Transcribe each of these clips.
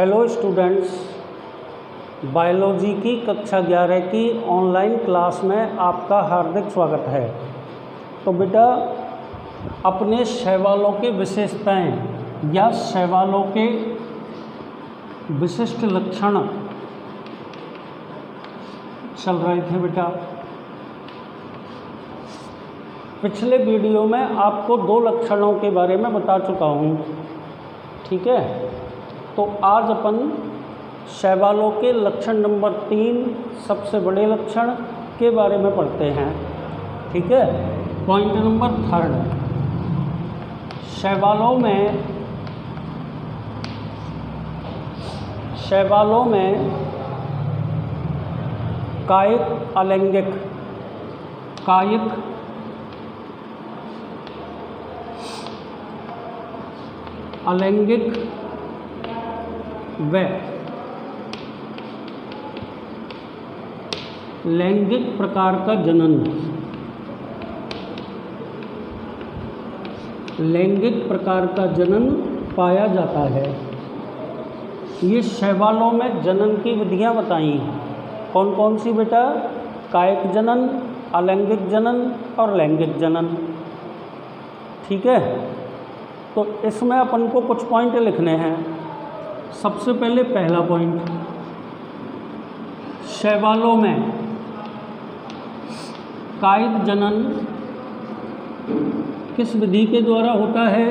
Hello students, biology की कक्षा 11 की ऑनलाइन क्लास में आपका हार्दिक स्वागत है। तो बेटा, अपने शैवालों के विशेषताएं या शैवालों के विशिष्ट लक्षण चल रहे थे बेटा। पिछले वीडियो में आपको 2 लक्षणों के बारे में बता चुका हूँ, ठीक है। तो आज अपन शैवालों के लक्षण नंबर 3 सबसे बड़े लक्षण के बारे में पढ़ते हैं, ठीक है। पॉइंट नंबर 3, शैवालों में कायिक अलैंगिक व लैंगिक प्रकार का जनन पाया जाता है। ये शैवालों में जनन की विधियां बताई हैं। कौन कौन सी बेटा? कायिक जनन, अलैंगिक जनन और लैंगिक जनन, ठीक है। तो इसमें अपन को कुछ पॉइंट लिखने हैं। सबसे पहले पहला पॉइंट, शैवालों में कायिक जनन किस विधि के द्वारा होता है?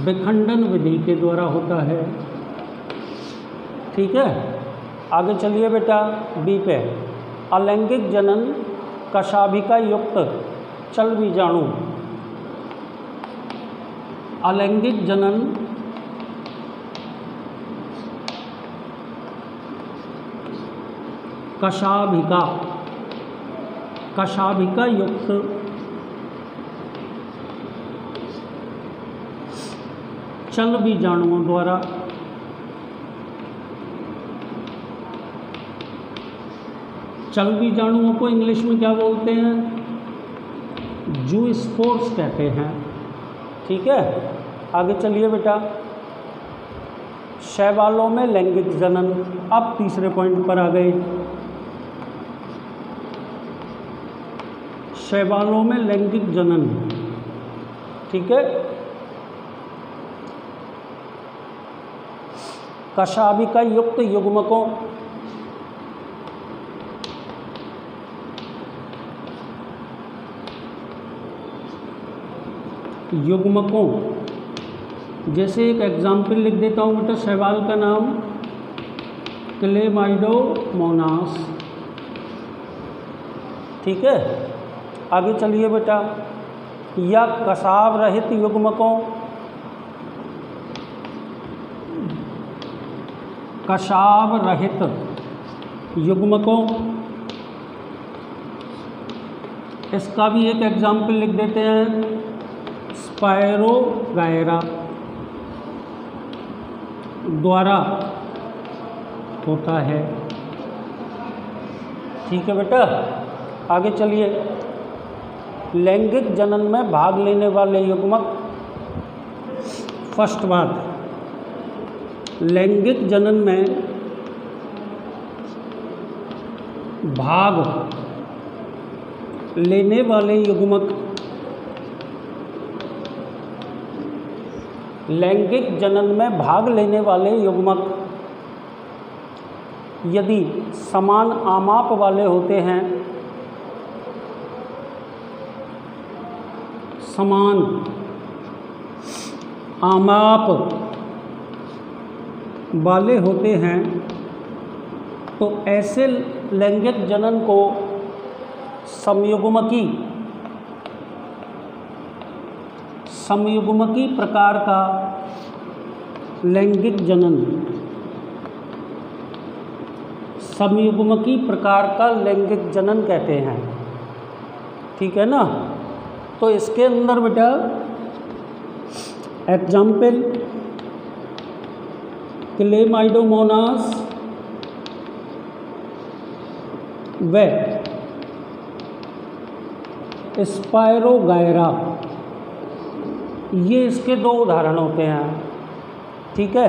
विखंडन विधि के द्वारा होता है, ठीक है। आगे चलिए बेटा, बी पे, अलैंगिक जनन कशाभिका युक्त चल बीजाणु। अलैंगिक जनन कशाभिका युक्त चल बीजाणुओं द्वारा चल बीजाणुओं को इंग्लिश में क्या बोलते हैं? जूस्पोर्स कहते हैं, ठीक है। आगे चलिए बेटा, शैवालों में लैंगिक जनन। अब तीसरे पॉइंट पर आ गए। शैवालों में लैंगिक जनन, ठीक है। कशाभिका युक्त युग्मकों जैसे एक एग्जाम्पल लिख देता हूँ बेटा। शैवाल का नाम क्लेमाइडोमोनास, ठीक है। आगे चलिए बेटा, या कसाव रहित युग्मकों, इसका भी एक एग्जाम्पल लिख देते हैं, स्पायरोगायरा द्वारा होता है, ठीक है बेटा। आगे चलिए, लैंगिक जनन में भाग लेने वाले युग्मक। फर्स्ट बात, लैंगिक जनन में भाग लेने वाले युग्मक, लैंगिक जनन में भाग लेने वाले युग्मक यदि समान आमाप वाले होते हैं, समान आमाप वाले होते हैं, तो ऐसे लैंगिक जनन को समयुग्मकी प्रकार का लैंगिक जनन, समयुग्मकी प्रकार का लैंगिक जनन कहते हैं, ठीक है ना। तो इसके अंदर बेटा एग्जाम्पल, क्लेमाइडोमोनास व स्पायरोगायरा, ये इसके 2 उदाहरण होते हैं, ठीक है।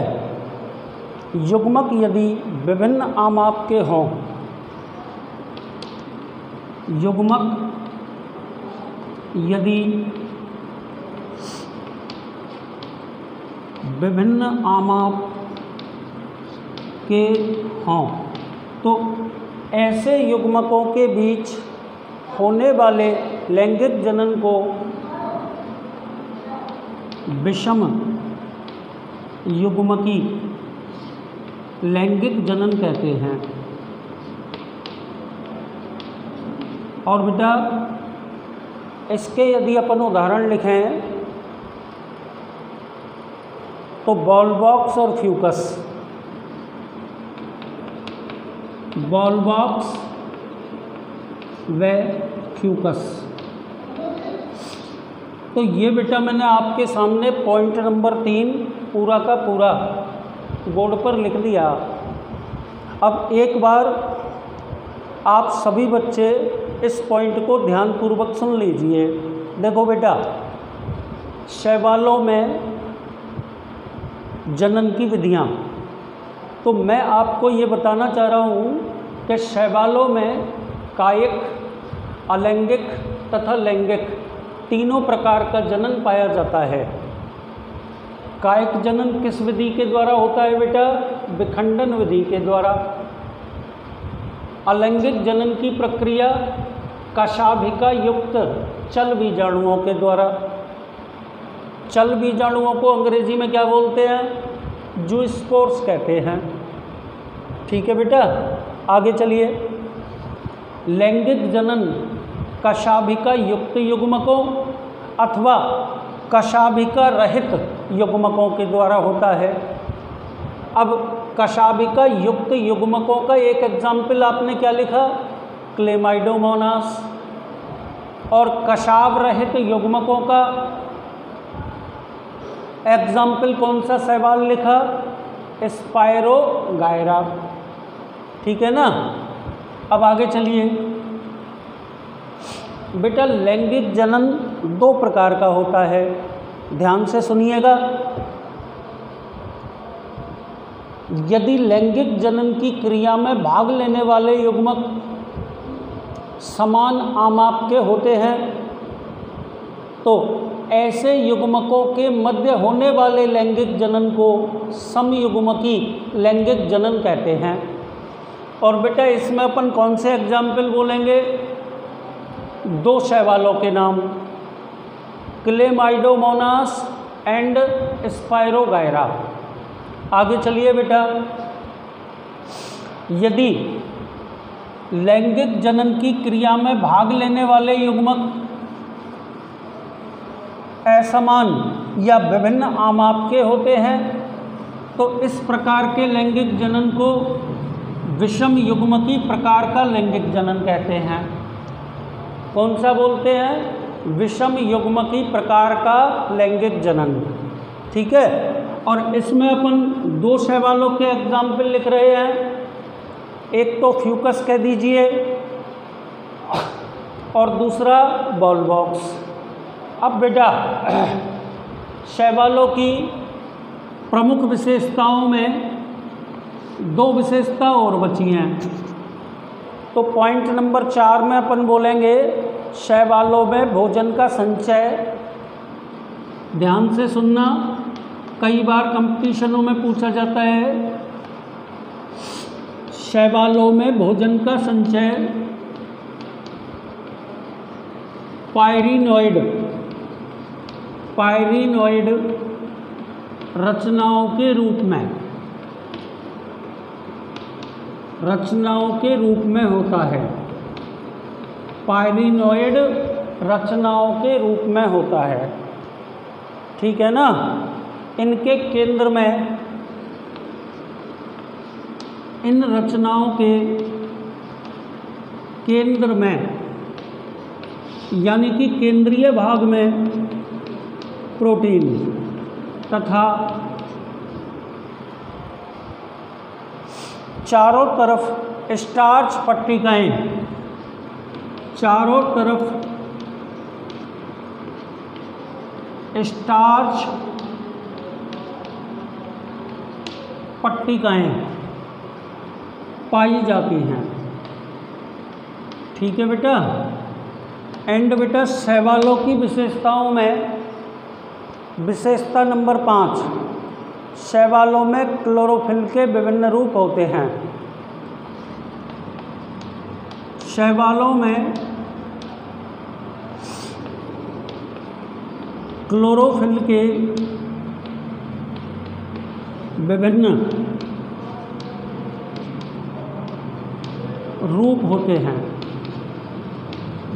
युग्मक यदि विभिन्न आमाप के हों, युग्मक यदि विभिन्न आमाप के हों तो ऐसे युग्मकों के बीच होने वाले लैंगिक जनन को विषम युग्मकी लैंगिक जनन कहते हैं। और बेटा इसके यदि अपन उदाहरण लिखें तो बॉल बॉक्स और फ्यूकस, बॉल बॉक्स व फ्यूकस। तो ये बेटा मैंने आपके सामने पॉइंट नंबर 3 पूरा का पूरा बोर्ड पर लिख दिया। अब एक बार आप सभी बच्चे इस पॉइंट को ध्यानपूर्वक सुन लीजिए। देखो बेटा, शैवालों में जनन की विधियाँ, तो मैं आपको ये बताना चाह रहा हूँ कि शैवालों में कायिक, अलैंगिक तथा लैंगिक तीनों प्रकार का जनन पाया जाता है। कायिक जनन किस विधि के द्वारा होता है बेटा? विखंडन विधि के द्वारा। अलैंगिक जनन की प्रक्रिया कशाभिका युक्त चल बीजाणुओं के द्वारा। चल बीजाणुओं को अंग्रेजी में क्या बोलते हैं? जूस्पोर्स कहते हैं। ठीक है बेटा, आगे चलिए। लैंगिक जनन कशाभिका युक्त युग्मकों अथवा कशाभिका रहित युग्मकों के द्वारा होता है। अब कशाभिका युक्त युग्मकों का एक एग्जाम्पल आपने क्या लिखा? क्लेमाइडोमोनास। और कशाभ रहित युग्मकों का एग्जाम्पल कौन सा शैवाल लिखा? स्पायरोगायरा। ठीक है ना। अब आगे चलिए बेटा, लैंगिक जनन 2 प्रकार का होता है, ध्यान से सुनिएगा। यदि लैंगिक जनन की क्रिया में भाग लेने वाले युग्मक समान आमाप के होते हैं तो ऐसे युग्मकों के मध्य होने वाले लैंगिक जनन को समयुग्मकी लैंगिक जनन कहते हैं। और बेटा इसमें अपन कौन से एग्जाम्पल बोलेंगे? 2 शैवालों के नाम, क्लेमाइडोमोनास एंड स्पायरोगायरा। आगे चलिए बेटा, यदि लैंगिक जनन की क्रिया में भाग लेने वाले युग्मक असमान या विभिन्न आमाप के होते हैं तो इस प्रकार के लैंगिक जनन को विषम युग्मकी प्रकार का लैंगिक जनन कहते हैं। कौन सा बोलते हैं? विषम युग्मकी प्रकार का लैंगिक जनन। ठीक है। और इसमें अपन 2 शैवालों के एग्जाम्पल लिख रहे हैं। एक तो फ्यूकस कह दीजिए और दूसरा बॉल बॉक्स। अब बेटा शैवालों की प्रमुख विशेषताओं में 2 विशेषता और बची हैं। तो पॉइंट नंबर 4 में अपन बोलेंगे शैवालों में भोजन का संचय। ध्यान से सुनना, कई बार कंपटीशनों में पूछा जाता है। शैवालों में भोजन का संचय पायरिनोइड रचनाओं के रूप में होता है। पायरिनोइड रचनाओं के रूप में होता है। ठीक है ना। इनके केंद्र में, इन रचनाओं के केंद्र में यानी कि केंद्रीय भाग में प्रोटीन तथा चारों तरफ स्टार्च पट्टिकाएं, चारों तरफ स्टार्च पट्टिकाएं पाई जाती हैं। ठीक है बेटा। एंड बेटा शैवालों की विशेषताओं में विशेषता नंबर 5, शैवालों में क्लोरोफिल के विभिन्न रूप होते हैं। शैवालों में क्लोरोफिल के विभिन्न रूप होते हैं।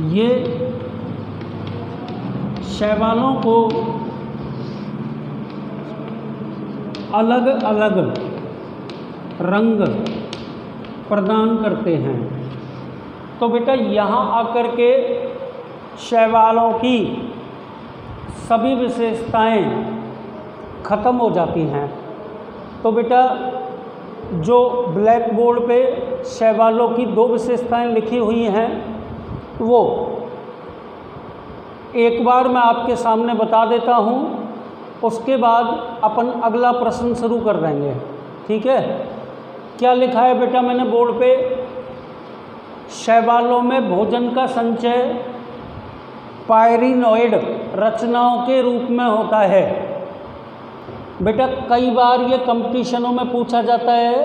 ये शैवालों को अलग अलग रंग प्रदान करते हैं। तो बेटा यहाँ आकर के शैवालों की सभी विशेषताएं ख़त्म हो जाती हैं। तो बेटा जो ब्लैक बोर्ड पे शैवालों की 2 विशेषताएं लिखी हुई हैं वो एक बार मैं आपके सामने बता देता हूँ, उसके बाद अपन अगला प्रश्न शुरू कर देंगे। ठीक है। क्या लिखा है बेटा मैंने बोर्ड पे? शैवालों में भोजन का संचय पायरिनॉइड रचनाओं के रूप में होता है। बेटा कई बार ये कंपटीशनों में पूछा जाता है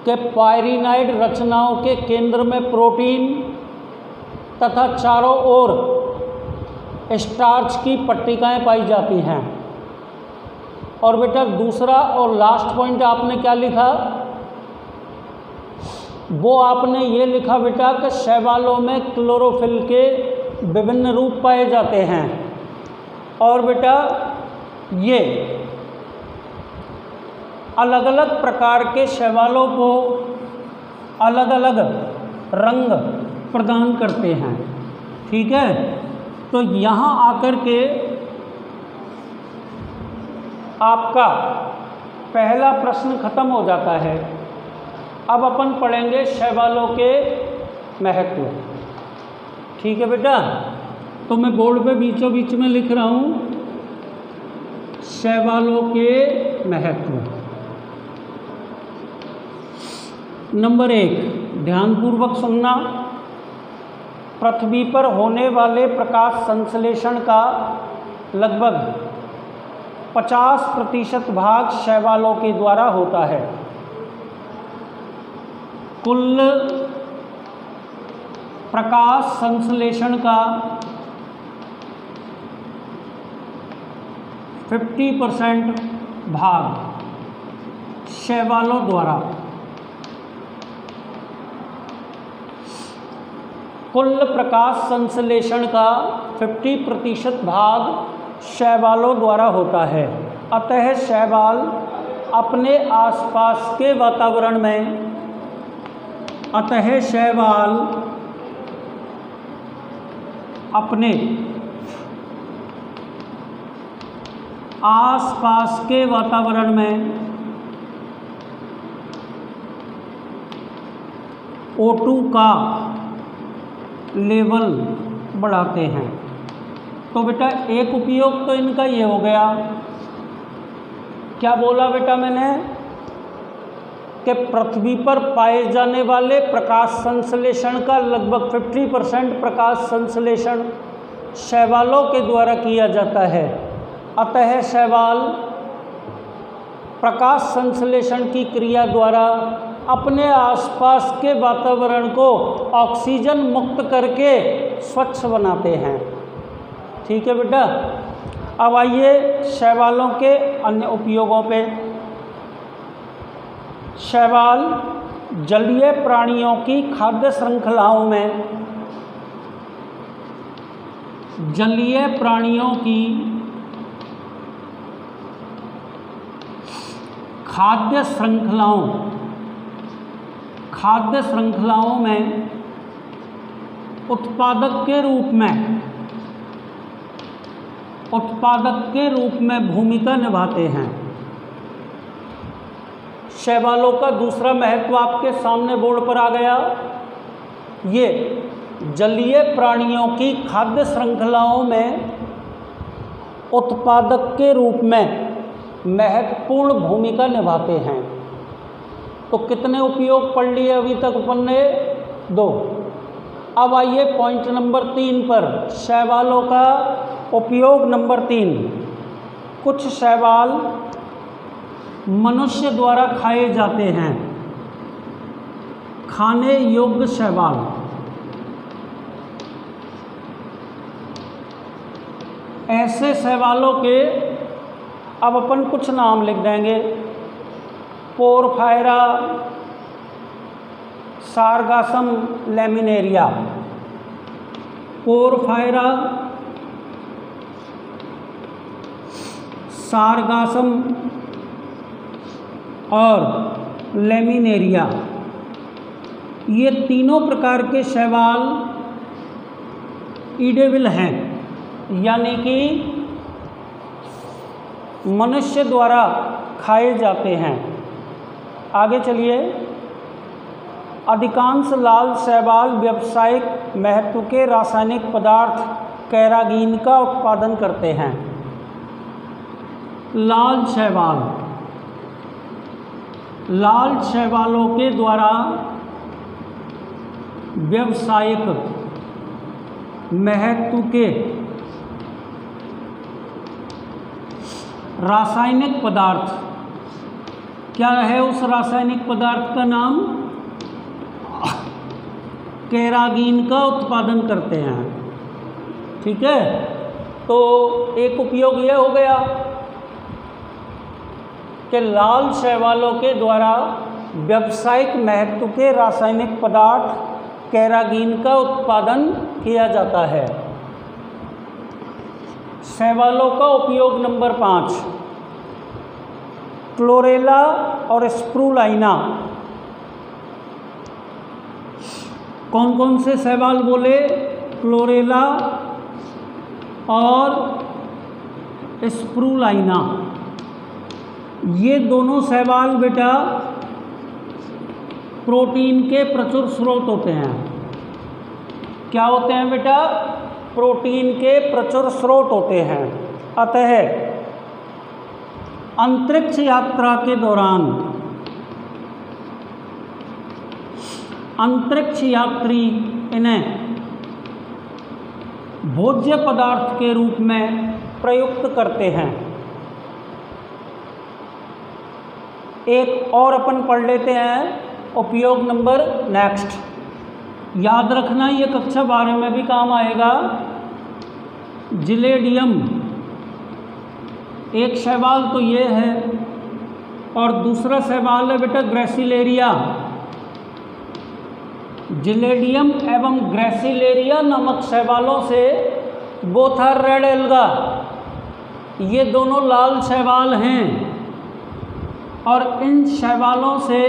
कि पायरिनॉइड रचनाओं के केंद्र में प्रोटीन तथा चारों ओर स्टार्च की पट्टिकाएं पाई जाती हैं। और बेटा दूसरा और लास्ट पॉइंट आपने क्या लिखा? वो आपने ये लिखा बेटा कि शैवालों में क्लोरोफिल के विभिन्न रूप पाए जाते हैं। और बेटा ये अलग अलग प्रकार के शैवालों को अलग अलग रंग प्रदान करते हैं। ठीक है। तो यहाँ आकर के आपका पहला प्रश्न खत्म हो जाता है। अब अपन पढ़ेंगे शैवालों के महत्व। ठीक है बेटा। तो मैं बोर्ड पे बीचों बीच में लिख रहा हूँ शैवालों के महत्व। नंबर 1, ध्यानपूर्वक सुनना। पृथ्वी पर होने वाले प्रकाश संश्लेषण का लगभग 50% भाग शैवालों के द्वारा होता है। कुल प्रकाश संश्लेषण का 50% भाग शैवालों द्वारा, कुल प्रकाश संश्लेषण का 50% भाग शैवालों द्वारा होता है। अतः शैवाल अपने आसपास के वातावरण में अपने आसपास के वातावरण में O2 का लेवल बढ़ाते हैं। तो बेटा एक उपयोग तो इनका ये हो गया। क्या बोला बेटा मैंने कि पृथ्वी पर पाए जाने वाले प्रकाश संश्लेषण का लगभग 50% प्रकाश संश्लेषण शैवालों के द्वारा किया जाता है। अतः शैवाल प्रकाश संश्लेषण की क्रिया द्वारा अपने आसपास के वातावरण को ऑक्सीजन मुक्त करके स्वच्छ बनाते हैं। ठीक है बेटा। अब आइए शैवालों के अन्य उपयोगों पे। शैवाल जलीय प्राणियों की खाद्य श्रृंखलाओं में जलीय प्राणियों की खाद्य श्रृंखलाओं में उत्पादक के रूप में भूमिका निभाते हैं। शैवालों का दूसरा महत्व आपके सामने बोर्ड पर आ गया। ये जलीय प्राणियों की खाद्य श्रृंखलाओं में उत्पादक के रूप में महत्वपूर्ण भूमिका निभाते हैं। तो कितने उपयोग पढ़ लिए अभी तक अपन ने? 2। अब आइए पॉइंट नंबर 3 पर, शैवालों का उपयोग नंबर 3। कुछ शैवाल मनुष्य द्वारा खाए जाते हैं। खाने योग्य शैवाल। ऐसे शैवालों के अब अपन कुछ नाम लिख देंगे। Porphyra, sargassum laminaria. Porphyra, sargassum और लैमिनेरिया, ये तीनों प्रकार के शैवाल ईडेबल हैं, यानी कि मनुष्य द्वारा खाए जाते हैं। आगे चलिए। अधिकांश लाल शैवाल व्यावसायिक महत्व के रासायनिक पदार्थ कैरागीन का उत्पादन करते हैं। लाल शैवाल, लाल शैवालों के द्वारा व्यावसायिक महत्व के रासायनिक पदार्थ, क्या है उस रासायनिक पदार्थ का नाम? कैरागीन का उत्पादन करते हैं। ठीक है, तो एक उपयोग यह हो गया कि लाल शैवालों के द्वारा व्यावसायिक महत्व के रासायनिक पदार्थ कैरागीन का उत्पादन किया जाता है। शैवालों का उपयोग नंबर 5, क्लोरेला और स्प्रूलाइना। कौन कौन से शैवाल बोले? क्लोरेला और स्प्रूलाइना। ये दोनों शैवाल बेटा प्रोटीन के प्रचुर स्रोत होते हैं। क्या होते हैं बेटा? प्रोटीन के प्रचुर स्रोत होते हैं। अतः अंतरिक्ष यात्रा के दौरान अंतरिक्ष यात्री इन्हें भोज्य पदार्थ के रूप में प्रयुक्त करते हैं। एक और अपन पढ़ लेते हैं उपयोग नंबर नेक्स्ट। याद रखना, ये कक्षा 12 में भी काम आएगा। जिलेडियम, एक शैवाल तो ये है और दूसरा शैवाल है बेटा ग्रेसिलेरिया। जिलेडियम एवं ग्रेसिलेरिया नामक शैवालों से बोथ आर रेड एल्गा, ये दोनों लाल शैवाल हैं और इन शैवालों से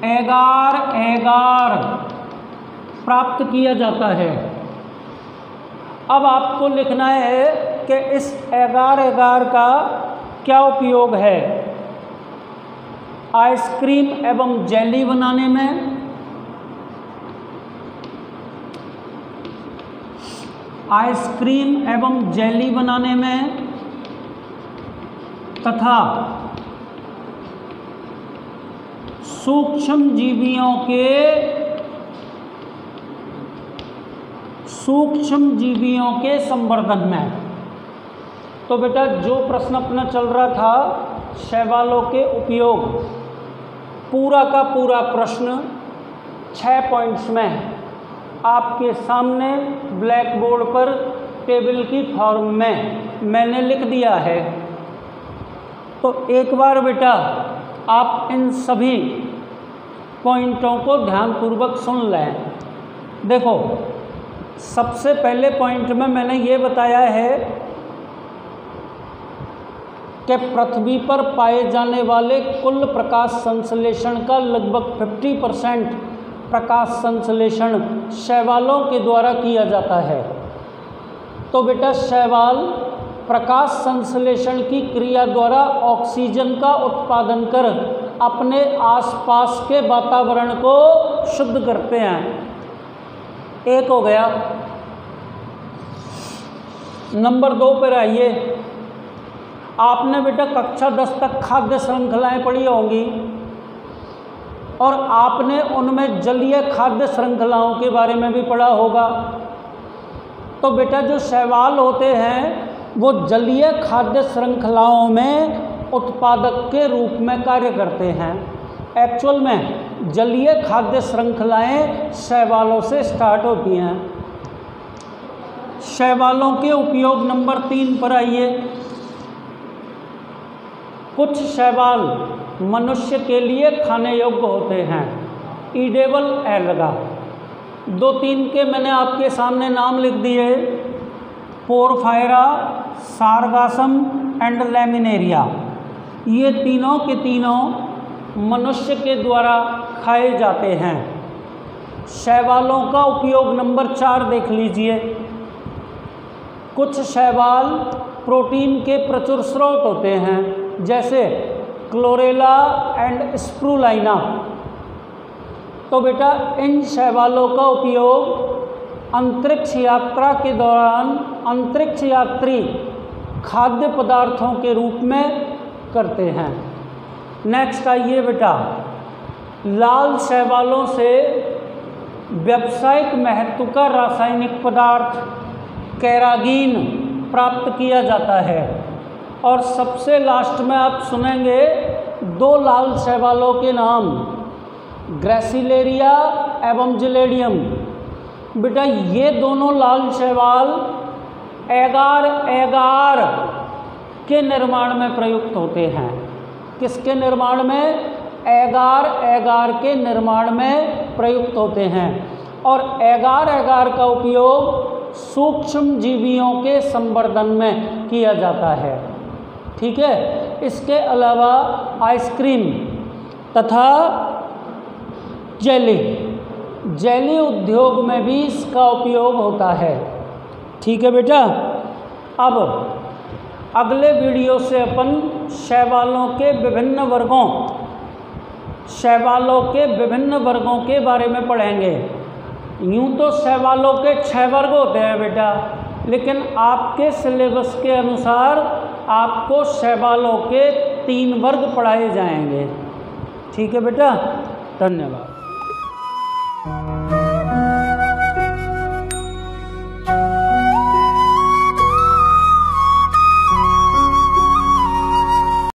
एगार प्राप्त किया जाता है। अब आपको लिखना है कि इस एगार का क्या उपयोग है? आइसक्रीम एवं जेली बनाने में, आइसक्रीम एवं जेली बनाने में तथा सूक्ष्म जीवियों के संवर्धन में। तो बेटा जो प्रश्न अपना चल रहा था शैवालों के उपयोग, पूरा का पूरा प्रश्न 6 पॉइंट्स में आपके सामने ब्लैक बोर्ड पर टेबल की फॉर्म में मैंने लिख दिया है। तो एक बार बेटा आप इन सभी पॉइंटों को ध्यानपूर्वक सुन लें। देखो, सबसे पहले पॉइंट में मैंने ये बताया है कि पृथ्वी पर पाए जाने वाले कुल प्रकाश संश्लेषण का लगभग 50% प्रकाश संश्लेषण शैवालों के द्वारा किया जाता है। तो बेटा शैवाल प्रकाश संश्लेषण की क्रिया द्वारा ऑक्सीजन का उत्पादन कर अपने आसपास के वातावरण को शुद्ध करते हैं। एक हो गया। नंबर 2 पर आइए। आपने बेटा कक्षा 10 तक खाद्य श्रृंखलाएं पढ़ी होंगी और आपने उनमें जलीय खाद्य श्रृंखलाओं के बारे में भी पढ़ा होगा। तो बेटा जो शैवाल होते हैं वो जलीय खाद्य श्रृंखलाओं में उत्पादक के रूप में कार्य करते हैं। एक्चुअल में जलीय खाद्य श्रृंखलाएं शैवालों से स्टार्ट होती हैं। शैवालों के उपयोग नंबर 3 पर आइए। कुछ शैवाल मनुष्य के लिए खाने योग्य होते हैं। ईडेबल एल्गा, 2-3 के मैंने आपके सामने नाम लिख दिए, पोरफायरा, सारगासम एंड लैमिनेरिया। ये तीनों के तीनों मनुष्य के द्वारा खाए जाते हैं। शैवालों का उपयोग नंबर 4 देख लीजिए। कुछ शैवाल प्रोटीन के प्रचुर स्रोत होते हैं, जैसे क्लोरेला एंड स्प्रूलाइना। तो बेटा इन शैवालों का उपयोग अंतरिक्ष यात्रा के दौरान अंतरिक्ष यात्री खाद्य पदार्थों के रूप में करते हैं। नेक्स्ट आइए बेटा, लाल शैवालों से व्यावसायिक महत्व का रासायनिक पदार्थ कैरागीन प्राप्त किया जाता है। और सबसे लास्ट में आप सुनेंगे 2 लाल शैवालों के नाम, ग्रेसिलेरिया एवं जिलेडियम। बेटा ये दोनों लाल शैवाल एगार के निर्माण में प्रयुक्त होते हैं। किसके निर्माण में? एगार के निर्माण में प्रयुक्त होते हैं। और एगार का उपयोग सूक्ष्म जीवियों के संवर्धन में किया जाता है। ठीक है। इसके अलावा आइसक्रीम तथा जेली उद्योग में भी इसका उपयोग होता है। ठीक है बेटा। अब अगले वीडियो से अपन शैवालों के विभिन्न वर्गों के बारे में पढ़ेंगे। यूँ तो शैवालों के 6 वर्ग होते हैं बेटा, लेकिन आपके सिलेबस के अनुसार आपको शैवालों के 3 वर्ग पढ़ाए जाएंगे। ठीक है बेटा, धन्यवाद।